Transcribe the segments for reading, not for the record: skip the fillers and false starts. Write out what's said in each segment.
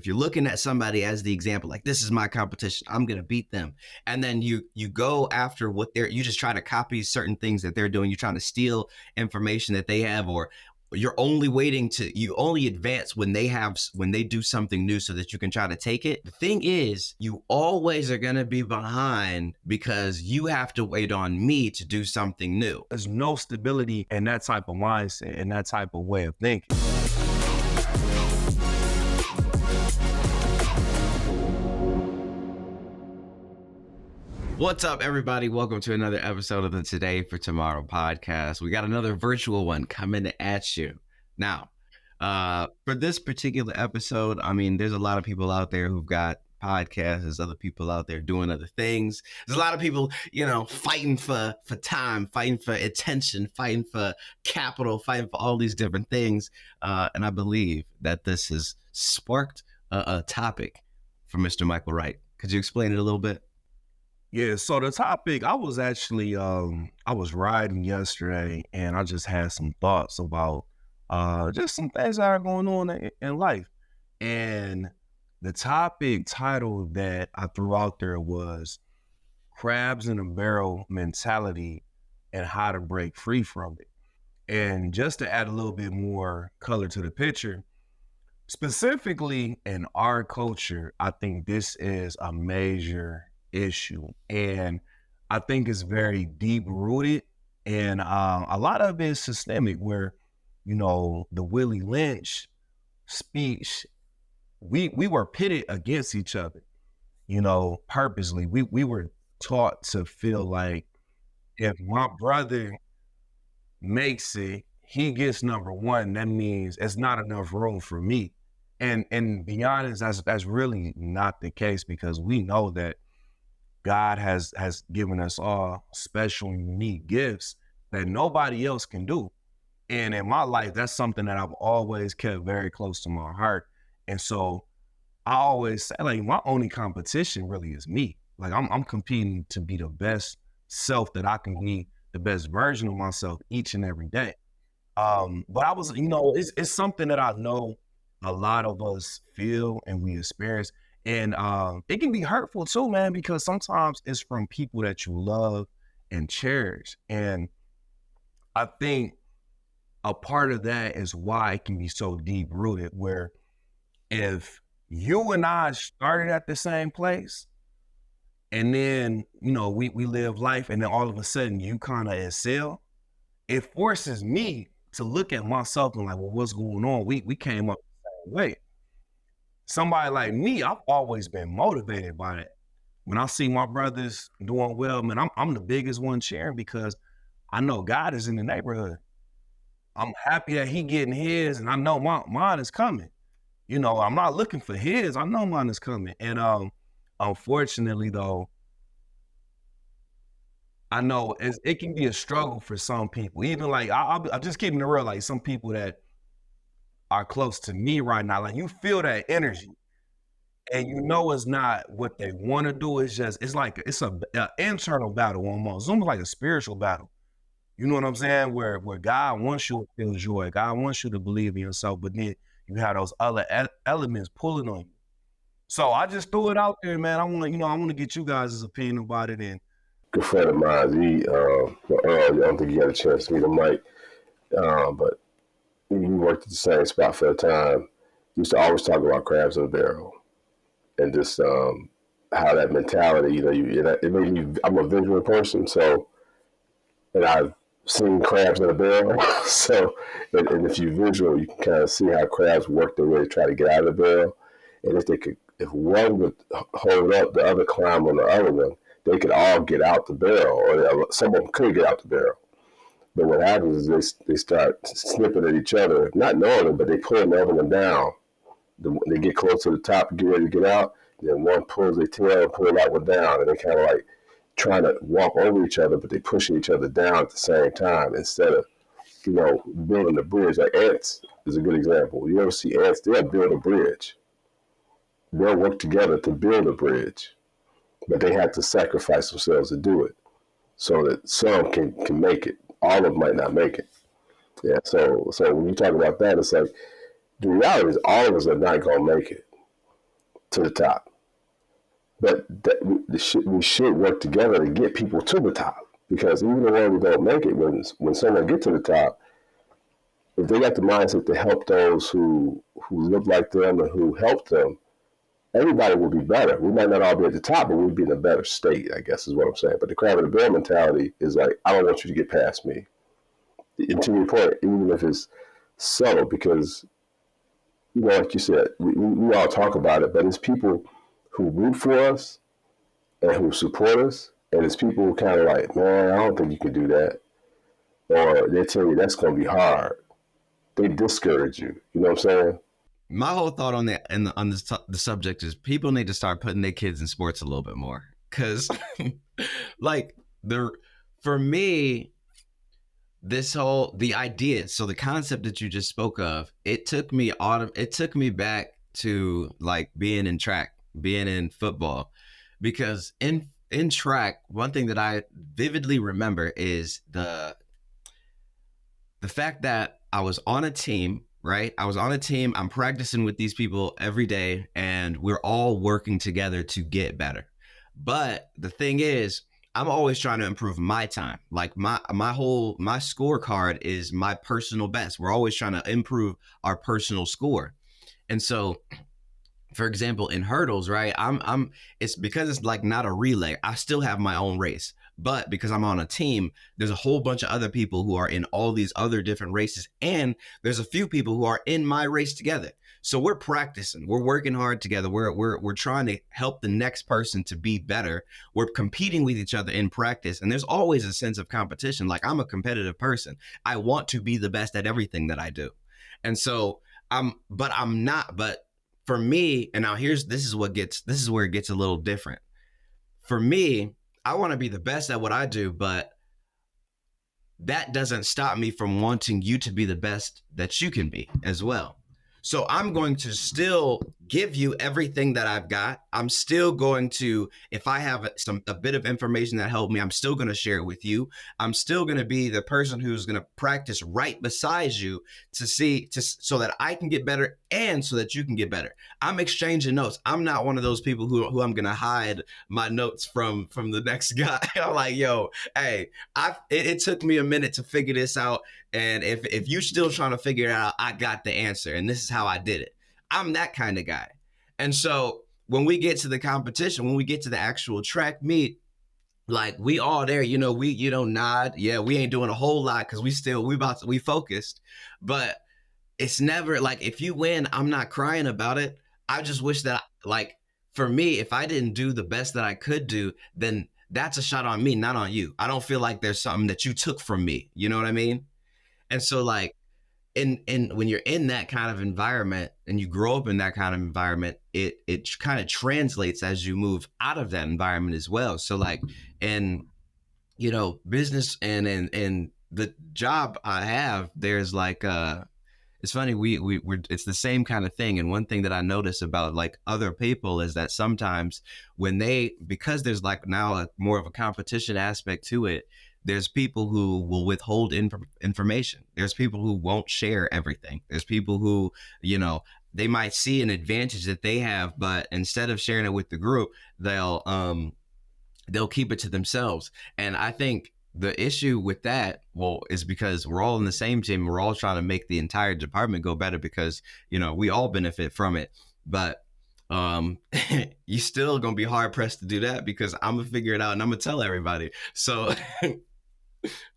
if you're looking at somebody as the example, like this is my competition, I'm going to beat them. And then you go after you just try to copy certain things that they're doing. You're trying to steal information that they have, or you only advance when they do something new so that you can try to take it. The thing is, you always are going to be behind because you have to wait on me to do something new. There's no stability in that type of mindset and that type of way of thinking. What's up, everybody? Welcome to another episode of the Today for Tomorrow podcast. We got another virtual one coming at you. Now, for this particular episode, I mean, there's a lot of people out there who've got podcasts. There's other people out there doing other things. There's a lot of people, fighting for time, fighting for attention, fighting for capital, fighting for all these different things. And I believe that this has sparked a topic for Mr. Michael Wright. Could you explain it a little bit? Yeah, so the topic, I was actually, I was riding yesterday and I just had some thoughts about just some things that are going on in life. And the topic title that I threw out there was crabs in a barrel mentality and how to break free from it. And just to add a little bit more color to the picture, specifically in our culture, I think this is a major issue, and I think it's very deep rooted, and a lot of it is systemic, where the Willie Lynch speech, we were pitted against each other, purposely. We were taught to feel like if my brother makes it, he gets number one, that means it's not enough room for me. And be honest, that's really not the case, because we know that God has given us all special, unique gifts that nobody else can do. And in my life, that's something that I've always kept very close to my heart. And so I always say, like, my only competition really is me. Like, I'm competing to be the best self that I can be, the best version of myself each and every day. But I was, it's something that I know a lot of us feel and we experience. And it can be hurtful too, man, because sometimes it's from people that you love and cherish. And I think a part of that is why it can be so deep rooted, where if you and I started at the same place, and then, we live life, and then all of a sudden you kind of excel, it forces me to look at myself and like, well, what's going on? We came up the same way. Somebody like me, I've always been motivated by it. When I see my brothers doing well, man, I'm the biggest one cheering, because I know God is in the neighborhood. I'm happy that he getting his, and I know mine is coming. I'm not looking for his. I know mine is coming. And unfortunately, though, I know it can be a struggle for some people. Even like, I'm just keeping it real, like some people that are close to me right now, like you feel that energy, and it's not what they want to do. It's an internal battle, almost like a spiritual battle. You know what I'm saying? Where God wants you to feel joy, God wants you to believe in yourself, but then you have those other elements pulling on you. So I just threw it out there, man. I want to get you guys' opinion about it. And good friend of mine, I don't think you got a chance to meet him, Mike, but we worked at the same spot for a time. He used to always talk about crabs in a barrel, and just how that mentality, it made me. I'm a visual person, and I've seen crabs in a barrel. So, and if you're visual, you can kind of see how crabs work their way to try to get out of the barrel. And if one would hold up, the other climb on the other one, they could all get out the barrel, or some of them could get out the barrel. But what happens is they start snipping at each other, not knowing it, but they pull the other one down. They get close to the top, get ready to get out, then one pulls their tail and pull that one down, and they kind of like trying to walk over each other, but they pushing each other down at the same time instead of, building a bridge. Like ants is a good example. You ever see ants? They'll build a bridge. They'll work together to build a bridge, but they have to sacrifice themselves to do it so that some can make it. All of them might not make it. Yeah, so when you talk about that, it's like, the reality is all of us are not going to make it. to the top. But we should work together to get people to the top, because even the ones who don't make it, when someone gets to the top, if they got the mindset to help those who look like them and who help them, everybody will be better. We might not all be at the top, but we'll be in a better state, I guess is what I'm saying. But the crab and the bear mentality is like, I don't want you to get past me. And to your point, even if it's subtle, because, like you said, we all talk about it, but it's people who root for us and who support us, and it's people who kind of like, man, I don't think you can do that. Or they tell you that's going to be hard. They discourage you. You know what I'm saying? My whole thought on the subject is people need to start putting their kids in sports a little bit more, because like for me, the idea, so the concept that you just spoke of, it took me back to like being in track, being in football, because in track, one thing that I vividly remember is the fact that I was on a team, right? I was on a team. I'm practicing with these people every day, and we're all working together to get better. But the thing is, I'm always trying to improve my time. Like my scorecard is my personal best. We're always trying to improve our personal score. And so, for example, in hurdles, right? It's because it's like not a relay. I still have my own race. But because I'm on a team, there's a whole bunch of other people who are in all these other different races. And there's a few people who are in my race together. So we're practicing, we're working hard together. We're trying to help the next person to be better. We're competing with each other in practice. And there's always a sense of competition. Like, I'm a competitive person. I want to be the best at everything that I do. And so I'm not, but for me, and now this is where it gets a little different. For me, I want to be the best at what I do, but that doesn't stop me from wanting you to be the best that you can be as well. So I'm going to still give you everything that I've got. I'm still going to, if I have a bit of information that helped me, I'm still going to share it with you. I'm still going to be the person who's going to practice right beside you so that I can get better and so that you can get better. I'm exchanging notes. I'm not one of those people who I'm going to hide my notes from the next guy. I'm like, yo, hey, it took me a minute to figure this out. And if you're still trying to figure it out, I got the answer. And this is how I did it. I'm that kind of guy. And so when we get to the competition, when we get to the actual track meet, like, we all there, we nod. Yeah, we ain't doing a whole lot because we focused. But it's never like, if you win, I'm not crying about it. I just wish that, like, for me, if I didn't do the best that I could do, then that's a shot on me, not on you. I don't feel like there's something that you took from me. You know what I mean? And so, like, in when you're in that kind of environment and you grow up in that kind of environment, it kind of translates as you move out of that environment as well. So, like, in business and the job I have, there's like it's funny, we're it's the same kind of thing. And one thing that I notice about like other people is that sometimes because there's like now more of a competition aspect to it, there's people who will withhold information. There's people who won't share everything. There's people who, they might see an advantage that they have, but instead of sharing it with the group, they'll keep it to themselves. And I think the issue with that, is because we're all in the same team. We're all trying to make the entire department go better because, we all benefit from it. But you still gonna be hard pressed to do that because I'm gonna figure it out and I'm gonna tell everybody. So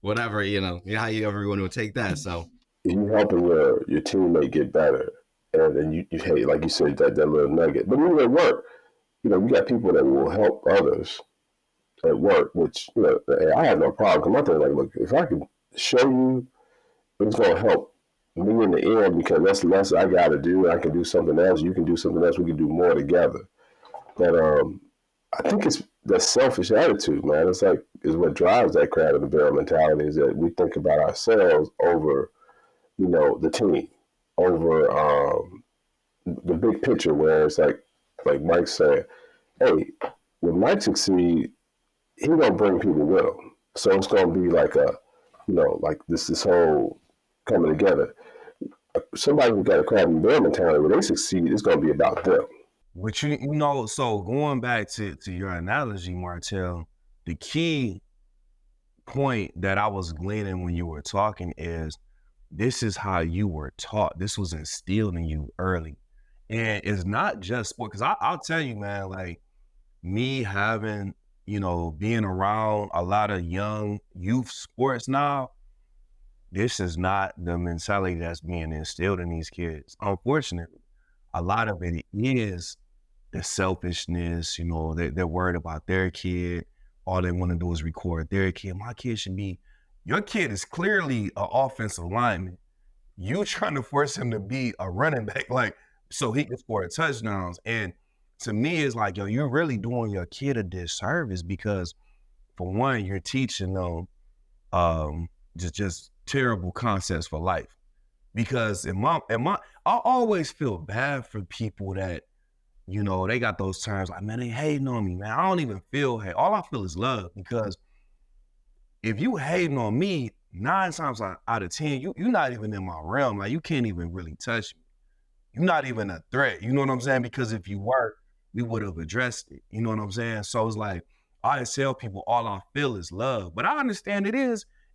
whatever, how you ever want to take that. So you helping your teammate get better, and then you hey, like you said, that little nugget. But even at work, you got people that will help others at work, which hey, I have no problem. Because my thing, like, look, if I can show you, it's gonna help me in the end because that's less I got to do. I can do something else. You can do something else. We can do more together. But I think it's that selfish attitude, man. It's like is what drives that crab and the barrel mentality, is that we think about ourselves over, the team, over the big picture. Where it's like Mike said, hey, when Mike succeeds, he's gonna bring people with him. So it's gonna be like like this whole coming together. Somebody who got a crab and barrel mentality, when they succeed, it's gonna be about them. But you know, so going back to your analogy, Martell, the key point that I was gleaning when you were talking is this is how you were taught. This was instilled in you early. And it's not just sport, because I'll tell you, man, like me having, you know, being around a lot of young youth sports now, this is not the mentality that's being instilled in these kids. Unfortunately, a lot of it is the selfishness, you know, they're worried about their kid. All they want to do is record their kid. My kid should be, your kid is clearly an offensive lineman. You trying to force him to be a running back, like, so he can score touchdowns. And to me, it's like, yo, you're really doing your kid a disservice because, for one, you're teaching them just terrible concepts for life. Because I always feel bad for people that, you know, they got those terms like, man, they hating on me, man. I don't even feel hate. All I feel is love, because if you hating on me, 9 times out of 10, you're not even in my realm. Like, you can't even really touch me. You're not even a threat. You know what I'm saying? Because if you were, we would have addressed it. You know what I'm saying? So it's like, I tell people all I feel is love. But I understand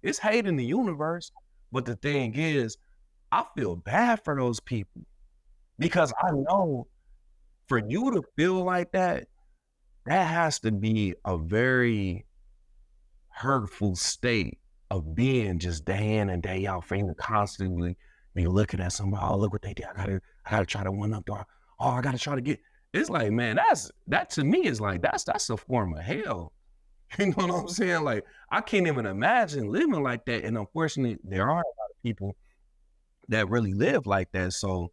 it's hate in the universe. But the thing is, I feel bad for those people, because I know for you to feel like that has to be a very hurtful state of being just day in and day out, for you to constantly be looking at somebody, oh, look what they did. I gotta try to one up there. Oh, I gotta try to get. It's like, man, that to me is like, that's a form of hell. You know what I'm saying? Like, I can't even imagine living like that. And unfortunately, there are a lot of people that really live like that. So,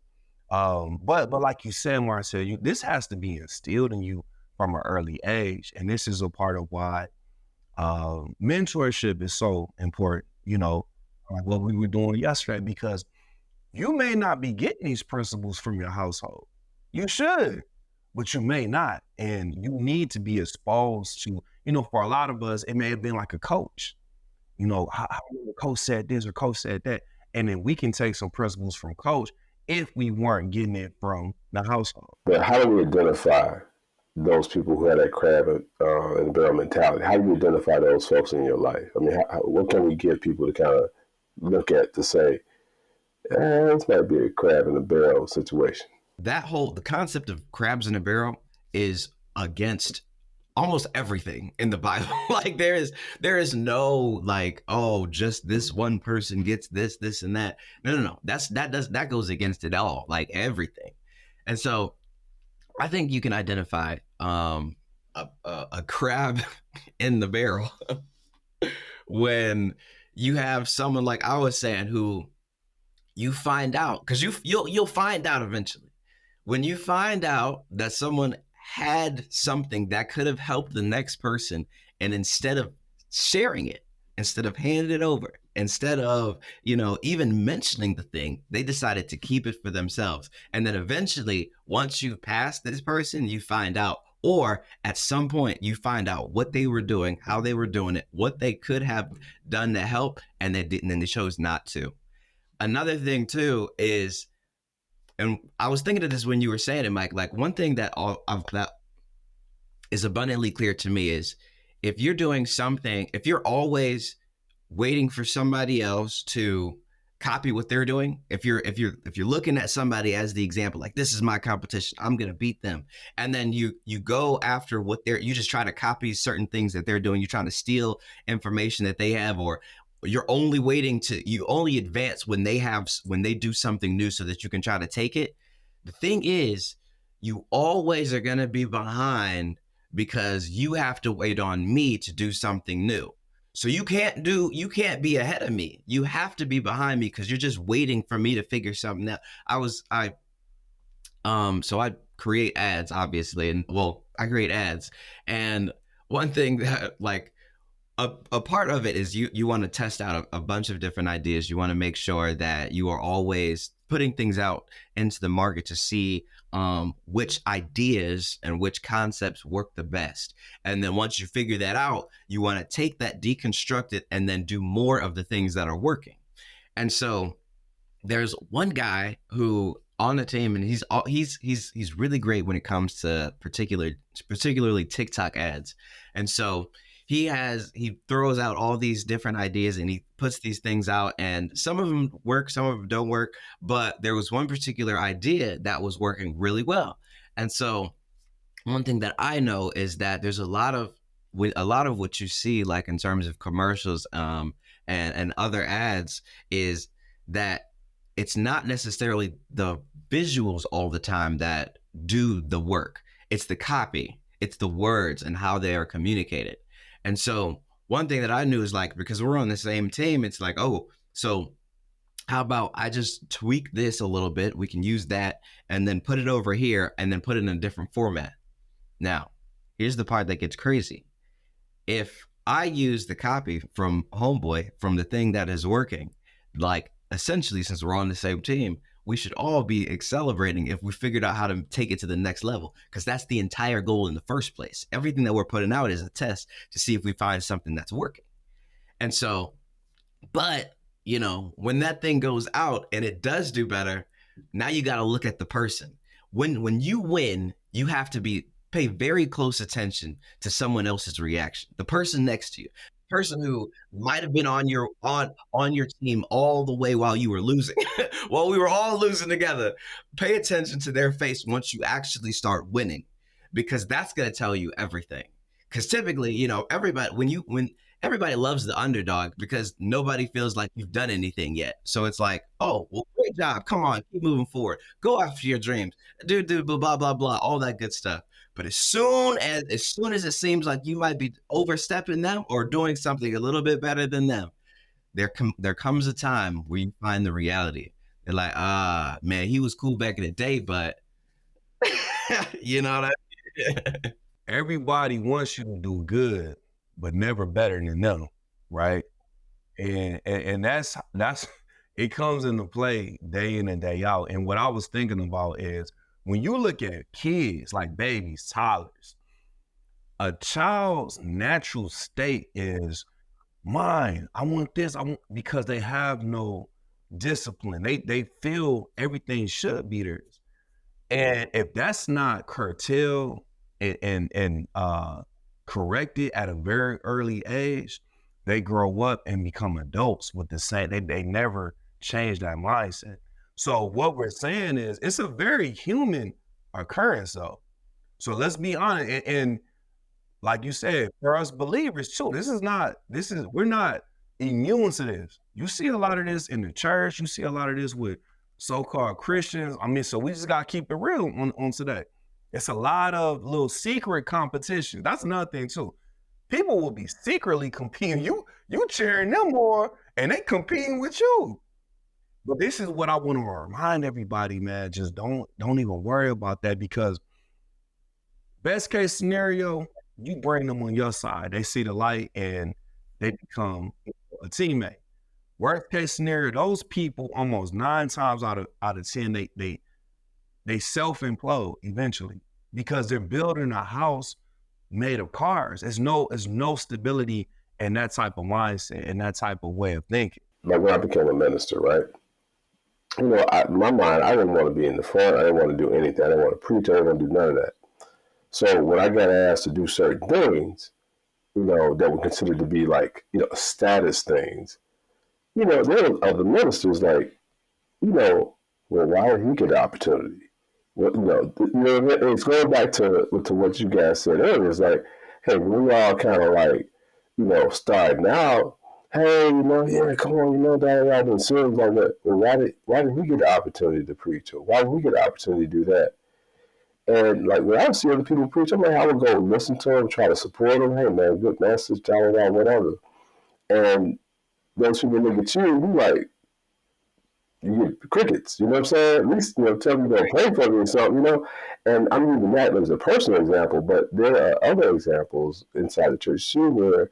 but like you said, Marcel, this has to be instilled in you from an early age. And this is a part of why mentorship is so important, you know, like what we were doing yesterday, because you may not be getting these principles from your household. You should, but you may not. And you need to be exposed to, you know, for a lot of us, it may have been like a coach, you know, how the coach said this or coach said that. And then we can take some principles from coach if we weren't getting it from the household. But how do we identify those people who have that crab and barrel mentality? How do you identify those folks in your life? I mean, what can we give people to kind of look at to say, this might be a crab in a barrel situation? The concept of crabs in a barrel is against almost everything in the Bible. Like there is no like, oh, just this one person gets this and that. No. That goes against it all, like everything. And so I think you can identify a crab in the barrel when you have someone like I was saying, who you find out, because you'll find out eventually. When you find out that someone had something that could have helped the next person, and instead of sharing it, instead of handing it over, instead of, you know, even mentioning the thing, they decided to keep it for themselves. And then eventually, once you pass this person, you find out, or at some point you find out what they were doing, how they were doing it, what they could have done to help, and they didn't, and they chose not to. Another thing too is, and I was thinking of this when you were saying it, Mike, like one thing that is abundantly clear to me is, if you're doing something, if you're always waiting for somebody else to copy what they're doing, if you're looking at somebody as the example, like, this is my competition, I'm going to beat them. And then you go after you just try to copy certain things that they're doing. You're trying to steal information that they have, or you only advance when they do something new so that you can try to take it. The thing is, you always are going to be behind, because you have to wait on me to do something new. So you can't be ahead of me. You have to be behind me, because you're just waiting for me to figure something out. So I create ads, obviously, and I create ads. And one thing that, like, a part of it is you want to test out a bunch of different ideas. You want to make sure that you are always putting things out into the market to see which ideas and which concepts work the best. And then once you figure that out, you want to take that, deconstruct it, and then do more of the things that are working. And so there's one guy who on the team, and he's really great when it comes to particularly TikTok ads. And so he throws out all these different ideas and he puts these things out, and some of them work, some of them don't work, but there was one particular idea that was working really well. And so one thing that I know is that there's a lot of what you see, like in terms of commercials, and other ads, is that it's not necessarily the visuals all the time that do the work. It's the copy, it's the words and how they are communicated. And so one thing that I knew is, like, because we're on the same team, it's like, oh, so how about I just tweak this a little bit? We can use that and then put it over here and then put it in a different format. Now, here's the part that gets crazy. If I use the copy from Homeboy, from the thing that is working, like, essentially, since we're on the same team, we should all be celebrating if we figured out how to take it to the next level, because that's the entire goal in the first place. Everything that we're putting out is a test to see if we find something that's working. And so, but, when that thing goes out and it does do better, now you got to look at the person. When you win, you have to pay very close attention to someone else's reaction. The person next to you, person who might have been on your team all the way while you were losing, while we were all losing together. Pay attention to their face once you actually start winning, because that's going to tell you everything. Because typically, when everybody loves the underdog, because nobody feels like you've done anything yet. So it's like, oh, well, great job. Come on, keep moving forward. Go after your dreams. Do blah blah blah blah, all that good stuff. But as soon as it seems like you might be overstepping them or doing something a little bit better than them, there comes a time where you find the reality. They're like, man, he was cool back in the day, but you know what I mean? Everybody wants you to do good, but never better than them, right? And that's it comes into play day in and day out. And what I was thinking about is, when you look at kids, like babies, toddlers, a child's natural state is, mine, I want this, because they have no discipline. They feel everything should be theirs. And if that's not curtailed and corrected at a very early age, they grow up and become adults with the same, they never change that mindset. So what we're saying is, it's a very human occurrence though. So let's be honest. And like you said, for us believers too, we're not immune to this. You see a lot of this in the church. You see a lot of this with so-called Christians. So we just got to keep it real on today. It's a lot of little secret competition. That's another thing too. People will be secretly competing. You cheering them more and they competing with you. But this is what I want to remind everybody, man. Just don't even worry about that, because best case scenario, you bring them on your side. They see the light and they become a teammate. Worst case scenario, those people almost 9 times out of 10, they self-implode eventually, because they're building a house made of cars. There's no stability in that type of mindset and that type of way of thinking. Like when I became a minister, right? My mind, I didn't want to be in the front. I didn't want to do anything. I didn't want to preach. I didn't want to do none of that. So when I got asked to do certain things, that were considered to be like, status things, there were other ministers like, well, why would he get the opportunity? Well, it's going back to what you guys said earlier. It's like, hey, we all kind of like, starting out. Hey, yeah, come on, that and seems like that. Well, why did he get the opportunity to preach? Or why did we get the opportunity to do that? And like when I see other people preach, I would go listen to them, try to support them. Hey man, good message, whatever. And those people look at you you get crickets. You know what I'm saying? At least tell me they'll pray for me or something. And I'm using that as a personal example, but there are other examples inside the church too, where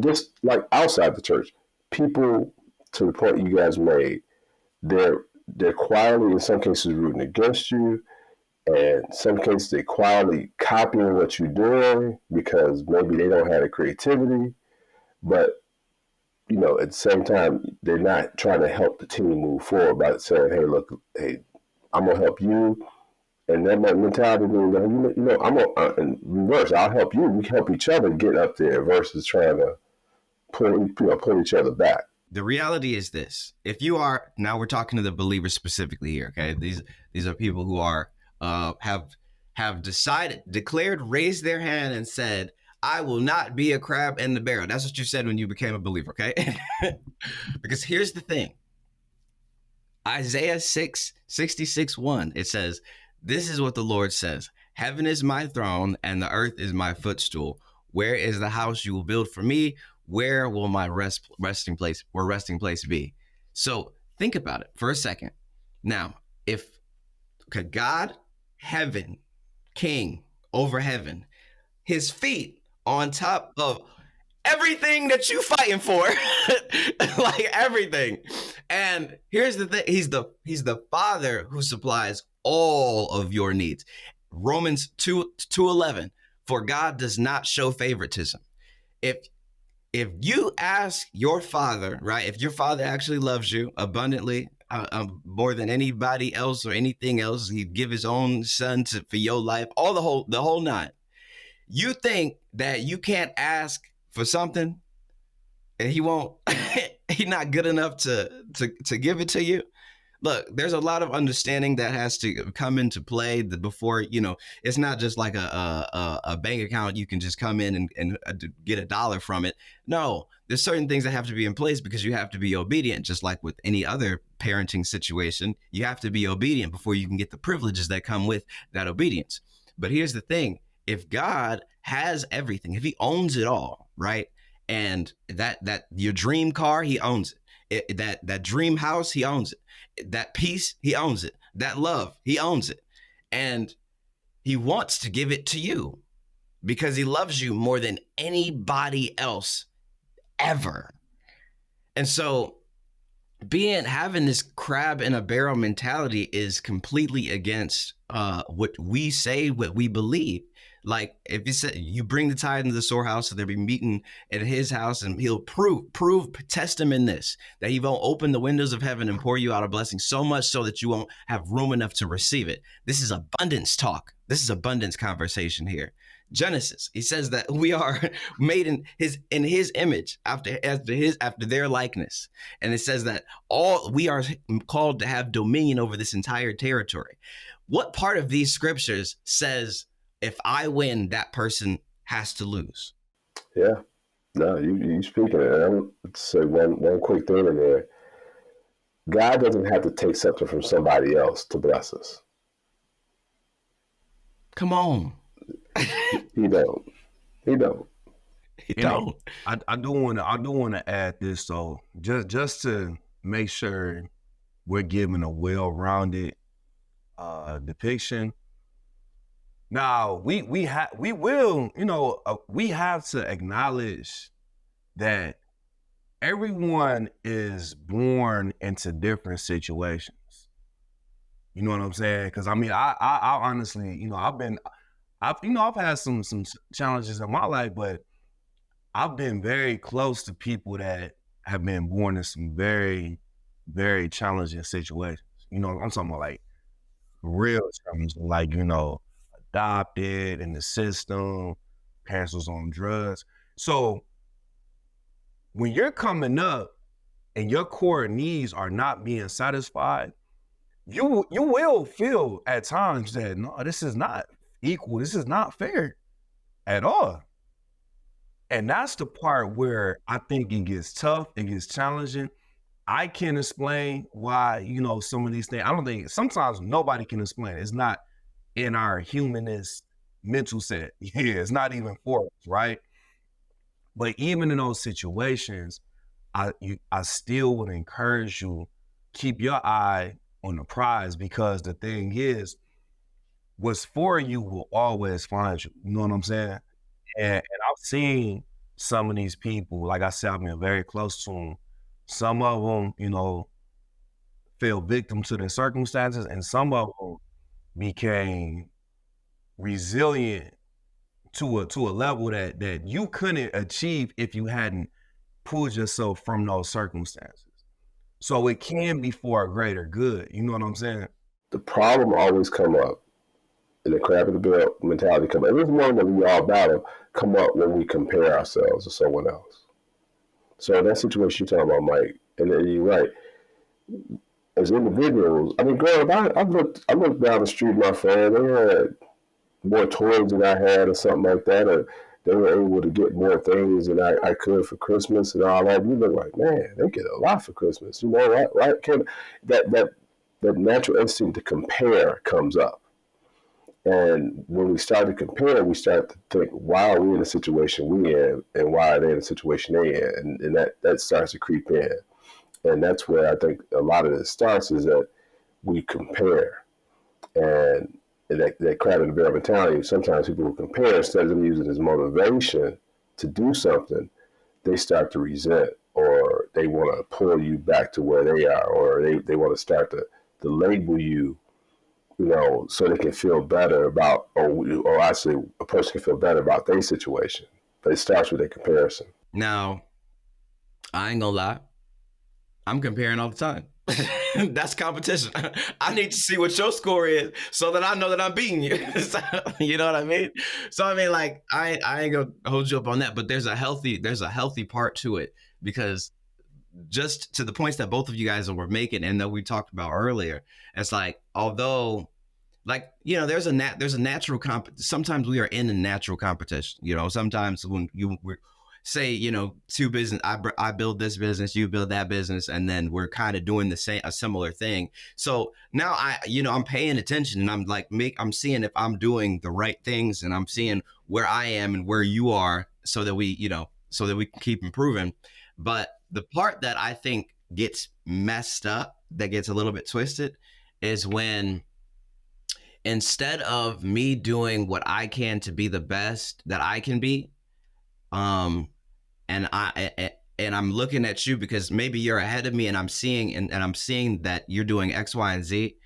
just like outside the church, people, to the point you guys made, they're quietly in some cases rooting against you. And in some cases, they quietly copying what you're doing because maybe they don't have the creativity. But, at the same time, they're not trying to help the team move forward by saying, hey, look, hey, I'm gonna help you, and that mentality means that I'm gonna in reverse. I'll help you. We help each other get up there versus trying to pull each other back. The reality is this: if you are, now we're talking to the believers specifically here. Okay, these are people who are have declared, raised their hand, and said, "I will not be a crab in the barrel." That's what you said when you became a believer. Okay, because here's the thing: Isaiah 66:1. It says, "This is what the Lord says: Heaven is my throne, and the earth is my footstool. Where is the house you will build for me? Where will my resting place be?" So think about it for a second. Now, if God, heaven, king over heaven, his feet on top of everything that you fighting for, like everything. And here's the thing: he's the Father who supplies all of your needs. Romans 2:11. For God does not show favoritism. If you ask your Father, right, if your Father actually loves you abundantly, more than anybody else or anything else, he'd give his own son for your life, all the whole nine. You think that you can't ask for something and he won't, he's not good enough to give it to you? Look, there's a lot of understanding that has to come into play before, it's not just like a bank account. You can just come in and get $1 from it. No, there's certain things that have to be in place because you have to be obedient. Just like with any other parenting situation, you have to be obedient before you can get the privileges that come with that obedience. But here's the thing: if God has everything, if he owns it all, right? And that your dream car, he owns it. That dream house, he owns it. That peace, he owns it. That love, he owns it. And he wants to give it to you because he loves you more than anybody else ever. And so having this crab in a barrel mentality is completely against what we say, what we believe. Like if you said you bring the tithe into the storehouse, so they'll be meeting at his house, and he'll test him in this, that he won't open the windows of heaven and pour you out a blessing so much so that you won't have room enough to receive it. This is abundance talk. This is abundance conversation here. Genesis, he says that we are made in his image after their likeness. And it says that we are called to have dominion over this entire territory. What part of these scriptures says, if I win, that person has to lose? Yeah, no, you speaking it. And I'm say one quick thing in there. God doesn't have to take something from somebody else to bless us. Come on. He don't. He don't. He don't. I do want to add this though, just to make sure we're giving a well-rounded depiction. Now we have to acknowledge that everyone is born into different situations. You know what I'm saying? Because I mean, I honestly, I've had some challenges in my life, but I've been very close to people that have been born in some very, very challenging situations. I'm talking about like real challenges, like, adopted in the system, parents was on drugs. So when you're coming up and your core needs are not being satisfied, you will feel at times that, no, this is not equal. This is not fair at all. And that's the part where I think it gets tough, it gets challenging. I can't explain why, some of these things, I don't think, sometimes nobody can explain it. It's not in our humanist mental set. Yeah, it's not even for us, right? But even in those situations, I still would encourage you, keep your eye on the prize, because the thing is, what's for you will always find you. You know what I'm saying? And I've seen some of these people, like I said, I've been very close to them. Some of them, fell victim to their circumstances, and some of them became resilient to a level that you couldn't achieve if you hadn't pulled yourself from those circumstances. So it can be for a greater good. You know what I'm saying? the problem always come up, and the crab in the barrel mentality come up. And this is one that we all battle, come up when we compare ourselves to someone else. So in that situation you're talking about, Mike, and you're right. As individuals, I mean, growing up, I looked down the street, my friend, they had more toys than I had or something like that, or they were able to get more things than I could for Christmas and all that. You look like, man, they get a lot for Christmas. You know, right? That natural instinct to compare comes up. And when we start to compare, we start to think, why are we in the situation we in, and why are they in the situation they in? And that starts to creep in. And that's where I think a lot of this starts, is that we compare. And that crab in the barrel mentality, sometimes people will compare, instead of them using it as motivation to do something, they start to resent, or they want to pull you back to where they are, or they want to start to label you, you know, so they can feel better about, or actually a person can feel better about their situation. But it starts with a comparison. Now, I ain't gonna lie, I'm comparing all the time. That's competition. I need to see what your score is so that I know that I'm beating you. You know what I mean? So I mean, like, I ain't gonna hold you up on that, but there's a healthy part to it, because just to the points that both of you guys were making and that we talked about earlier, it's like, although, like, you know, there's a natural sometimes we are in a natural competition. You know, sometimes when we're, say, you know, two business, I build this business, you build that business, and then we're kind of doing a similar thing. So now I'm paying attention, and I'm like, I'm seeing if I'm doing the right things, and I'm seeing where I am and where you are, so that we can keep improving. But the part that I think gets messed up, that gets a little bit twisted, is when, instead of me doing what I can to be the best that I can be, and I'm looking at you because maybe you're ahead of me, and I'm seeing that you're doing X, Y, and Z.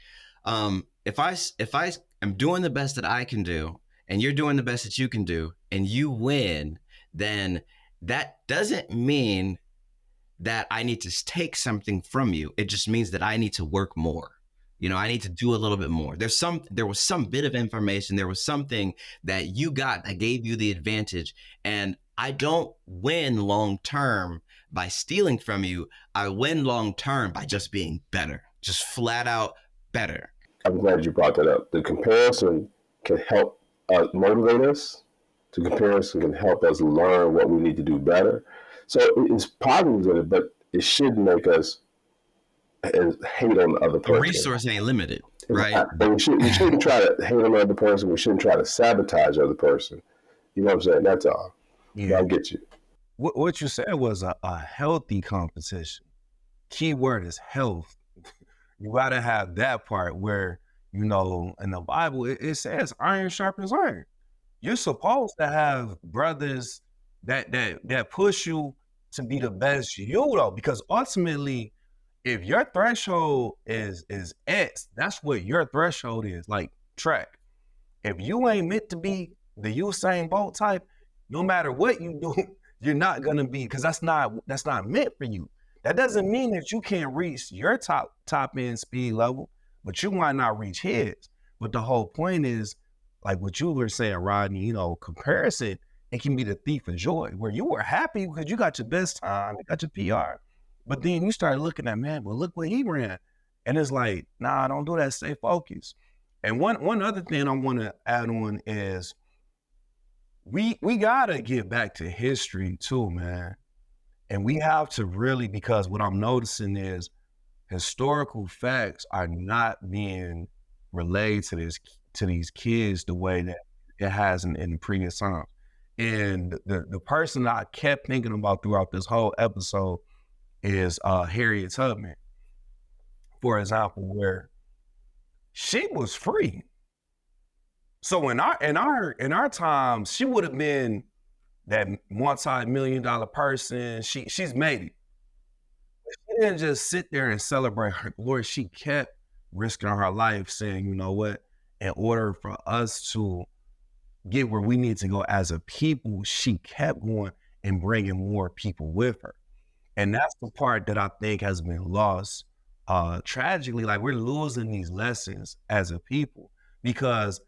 If I am doing the best that I can do, and you're doing the best that you can do, and you win, then that doesn't mean that I need to take something from you. It just means that I need to work more. You know, I need to do a little bit more. There was some bit of information. There was something that you got that gave you the advantage. And I don't win long term by stealing from you. I win long term by just being better, just flat out better. I'm glad you brought that up. The comparison can help motivate us. The comparison can help us learn what we need to do better. So it's positives in it, but it shouldn't make us hate on the other person. The resource ain't limited, right? But we shouldn't try to hate on the other person. We shouldn't try to sabotage the other person. You know what I'm saying? That's all. Yeah, I get you. What you said was a healthy competition. Key word is health. You gotta have that part where, you know, in the Bible it says iron sharpens iron. You're supposed to have brothers that push you to be the best you, though, because ultimately, if your threshold is X, that's what your threshold is, like track. If you ain't meant to be the Usain Bolt type, no matter what you do, you're not gonna be, because that's not meant for you. That doesn't mean that you can't reach your top end speed level, but you might not reach his. But the whole point is, like what you were saying, Rodney, you know, comparison, it can be the thief of joy, where you were happy because you got your best time, you got your PR. But then you start looking at, man, well, look what he ran. And it's like, nah, don't do that, stay focused. And one other thing I want to add on is we gotta get back to history too, man. And we have to really, because what I'm noticing is historical facts are not being relayed to these kids the way that it has in previous times. And the person I kept thinking about throughout this whole episode is Harriet Tubman, for example, where she was free. So in our time, she would have been that multi-million-dollar person. She's made it. She didn't just sit there and celebrate her glory. She kept risking her life, saying, you know what, in order for us to get where we need to go as a people, she kept going and bringing more people with her. And that's the part that I think has been lost tragically, like we're losing these lessons as a people, because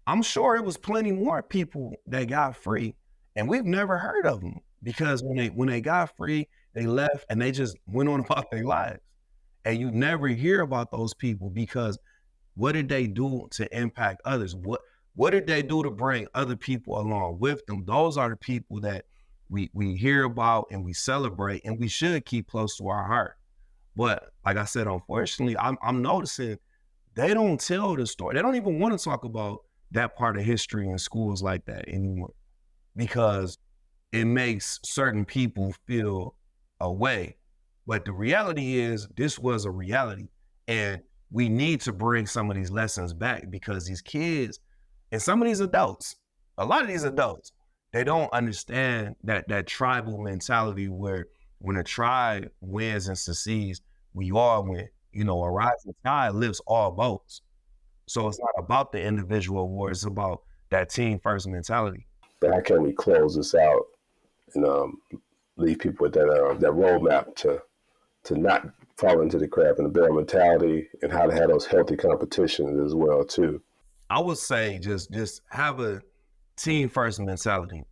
I'm sure it was plenty more people that got free and we've never heard of them, because when they got free, they left and they just went on about their lives. And you never hear about those people, because what did they do to impact others? What did they do to bring other people along with them? Those are the people that we hear about and we celebrate and we should keep close to our heart. But like I said, unfortunately, I'm noticing they don't tell the story. They don't even want to talk about that part of history in schools like that anymore, because it makes certain people feel away. But the reality is, this was a reality. And we need to bring some of these lessons back, because these kids and some of these adults, a lot of these adults, they don't understand that tribal mentality where when a tribe wins and succeeds, we all win. You know, a rising tide lifts all boats. So it's not about the individual award, it's about that team first mentality. But how can we close this out and leave people with that roadmap to not fall into the crap and the barrel mentality, and how to have those healthy competitions as well too? I would say just have a team first mentality.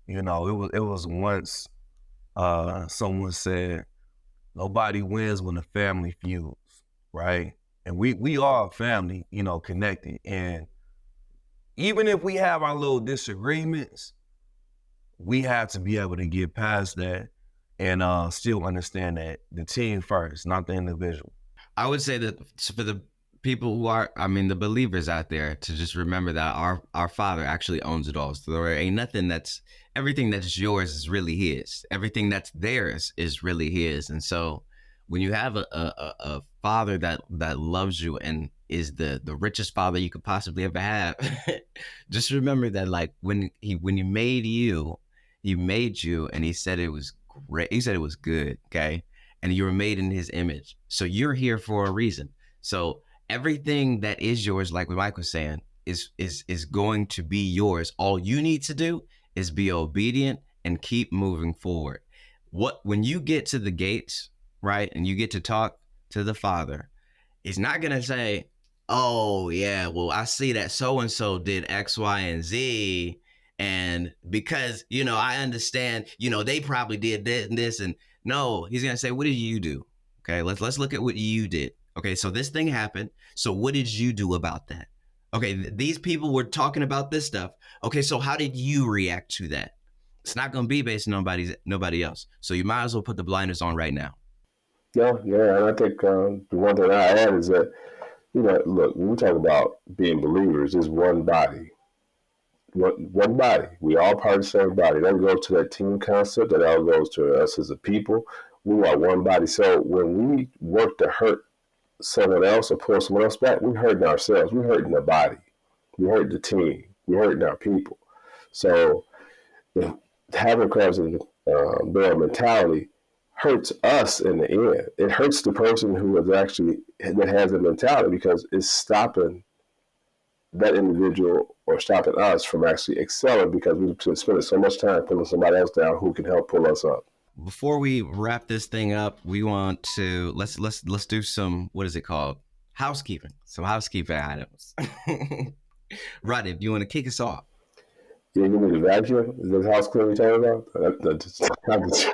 You know, it was once someone said, nobody wins when the family feuds, right? And we are family, you know, connected. And even if we have our little disagreements, we have to be able to get past that and still understand that the team first, not the individual. I would say that for the people who are, I mean, the believers out there, to just remember that our Father actually owns it all. So there ain't nothing everything that's yours is really His. Everything that's theirs is really His. And so when you have a Father that loves you and is the richest Father you could possibly ever have, just remember that, like, when he made you, He made you, and He said it was great. He said it was good, okay? And you were made in His image. So you're here for a reason. So everything that is yours, like what Mike was saying, is going to be yours. All you need to do is be obedient and keep moving forward. When you get to the gates, right, and you get to talk to the Father, He's not gonna say, oh yeah, well, I see that so-and-so did X, Y, and Z, and because, you know, I understand, you know, they probably did this and this. And no, He's gonna say, what did you do? Okay, let's look at what you did. Okay, so this thing happened. So what did you do about that? Okay, these people were talking about this stuff. Okay, so how did you react to that? It's not going to be based on nobody else. So you might as well put the blinders on right now. Yeah, and I think the one thing I add is that, you know, look, when we talk about being believers, it's one body. One body. We all part of the same body. That goes to that team concept. That all goes to us as a people. We are one body. So when we work to hurt someone else or pull someone else back, we're hurting ourselves. We're hurting the body. We're hurting the team. We're hurting our people. So if having crabs in barrel mentality hurts us in the end. It hurts the person who is actually that has the mentality, because it's stopping that individual or stopping us from actually excelling, because we've spent so much time pulling somebody else down who can help pull us up. Before we wrap this thing up, we want to let's do some, what is it called? Housekeeping. Some housekeeping items. Rodney, if you want to kick us off. Yeah, you need a vacuum? Is that house cleaning you're talking about?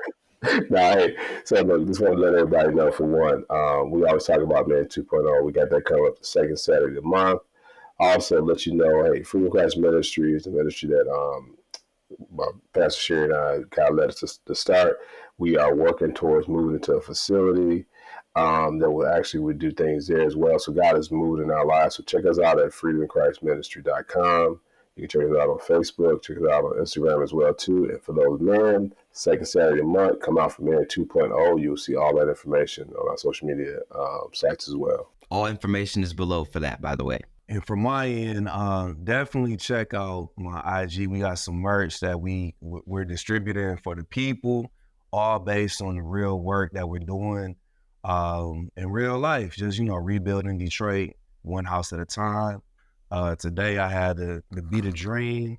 Nah, hey, so look, just want to let everybody know, for one, we always talk about Man 2.0. We got that coming up the second Saturday of the month. Also, let you know, hey, Freedom Christ Ministry is the ministry that Pastor Sherry and I kind of led us to start. We are working towards moving into a facility that will actually do things there as well. So God has moved in our lives. So check us out at freedomchristministry.com. You can check us out on Facebook, check us out on Instagram as well too. And for those men, second Saturday of the month, come out for Man 2.0. You'll see all that information on our social media sites as well. All information is below for that, by the way. And from my end, definitely check out my IG. We got some merch that we're distributing for the people, all based on the real work that we're doing in real life. Just, you know, rebuilding Detroit one house at a time. Today I had the Be the Dream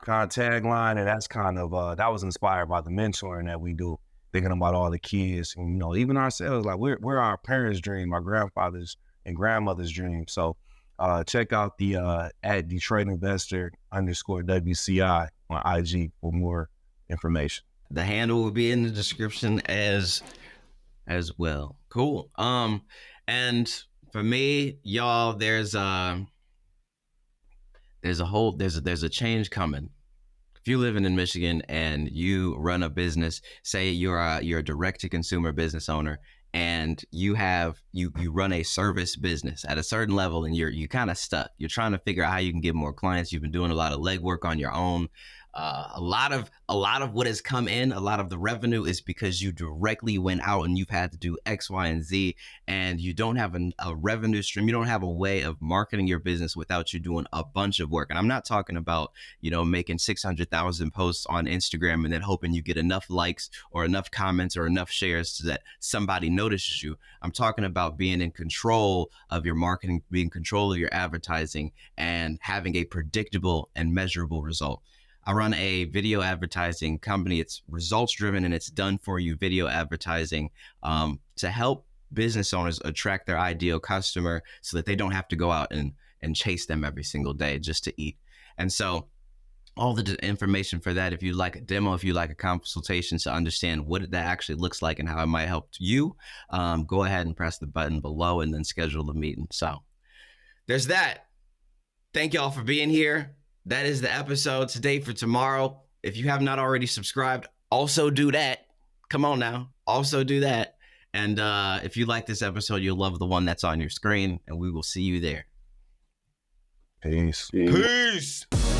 kind of tagline, and that's kind of that was inspired by the mentoring that we do thinking about all the kids and, you know, even ourselves, like we're our parents' dream, our grandfathers and grandmother's dream. So check out the at Detroit Investor _WCI on IG for more information. The handle will be in the description as well. Cool. And for me, y'all, there's a change coming. If you're living in Michigan and you run a business, say you're a direct to consumer business owner, and you run a service business at a certain level, and you kind of stuck. You're trying to figure out how you can get more clients. You've been doing a lot of legwork on your own. A lot of what has come in, a lot of the revenue is because you directly went out and you've had to do X, Y, and Z, and you don't have a revenue stream. You don't have a way of marketing your business without you doing a bunch of work. And I'm not talking about, you know, making 600,000 posts on Instagram and then hoping you get enough likes or enough comments or enough shares so that somebody notices you. I'm talking about being in control of your marketing, being in control of your advertising, and having a predictable and measurable result. I run a video advertising company. It's results driven and it's done for you video advertising to help business owners attract their ideal customer so that they don't have to go out and chase them every single day just to eat. And so all the information for that, if you like a demo, if you like a consultation to understand what that actually looks like and how it might help you, go ahead and press the button below and then schedule a meeting. So there's that. Thank y'all for being here. That is the episode today for tomorrow. If you have not already subscribed, also do that. Come on now. Also do that. And if you like this episode, you'll love the one that's on your screen, and we will see you there. Peace. Peace. Peace.